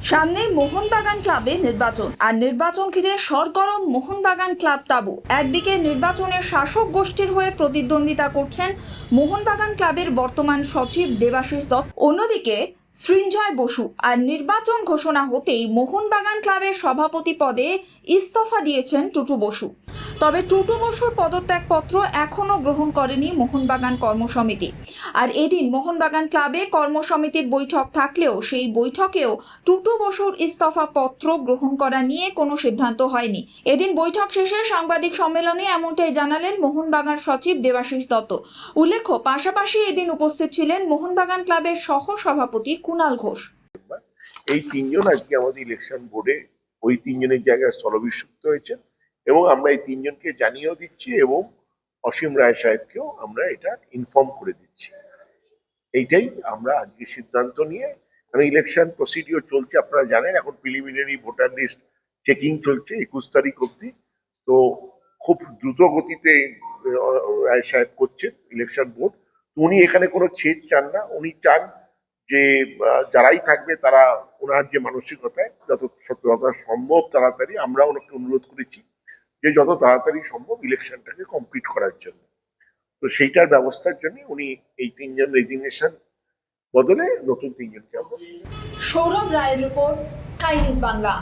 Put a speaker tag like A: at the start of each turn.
A: সামনেই মোহনবাগান ক্লাবে নির্বাচন, আর নির্বাচন ঘিরে সরগরম মোহনবাগান ক্লাব তাবু। একদিকে নির্বাচনের শাসক গোষ্ঠীর হয়ে প্রতিদ্বন্দ্বিতা করছেন মোহনবাগান ক্লাবের বর্তমান সচিব দেবাশিস দত্ত, অন্যদিকে সৃঞ্জয় বসু। আর নির্বাচন ঘোষণা হতেই মোহনবাগান ক্লাবের সভাপতি পদে ইস্তফা দিয়েছেন টুটু বসু। তবে টুটু বসুর পদত্যাগপত্র এখনও গ্রহণ করেনি মোহনবাগান কর্মসমিতি। আর এদিন মোহনবাগান ক্লাবে কর্মসমিতির বৈঠক থাকলেও সেই বৈঠকেও টুটু বসুর ইস্তফা পত্র গ্রহণ করা নিয়ে কোনো সিদ্ধান্ত হয়নি। এদিন বৈঠক শেষে সাংবাদিক সম্মেলনে এমনটাই জানালেন মোহনবাগান সচিব দেবাশিস দত্ত। উল্লেখ্য, পাশাপাশি এদিন উপস্থিত ছিলেন মোহনবাগান ক্লাবের সহ সভাপতি কুণাল ঘোষ।
B: এই তিনজন আজকে আমাদের ইলেকশন বোর্ডে ওই তিনজনের জায়গায় স্থলাভিষিক্ত হয়েছে এবং আমরা এই তিনজনকে জানিয়েও দিচ্ছি এবং অসীম রায় সাহেবকেও আমরা এটা ইনফর্ম করে দিচ্ছি। এইটাই আমরা আজকে সিদ্ধান্ত নিয়ে, কারণ ইলেকশন প্রসিডিওর চলছে, আপনারা জানেন এখন প্রিলিমিনারি ভোটার লিস্ট চেকিং চলছে 21 তারিখ অব্দি। তো খুব দ্রুত গতিতে রায় সাহেব করছেন ইলেকশন বোর্ড। উনি এখানে কোনো ছেদ চান না, উনি চান যে যারাই থাকবে তারা ওনার যে মানসিকতায় যত সম্ভব তাড়াতাড়ি, আমরা ওনাকে অনুরোধ করেছি যে যত তাড়াতাড়ি সম্ভব ইলেকশনটাকে কমপ্লিট করার জন্য। তো সেইটার ব্যবস্থার জন্য উনি এই তিনজন রেজিগনেশন বদলে নতুন তিনজনকে আমরা।
A: সৌরভ রায়ের রিপোর্ট, স্কাই নিউজ বাংলা।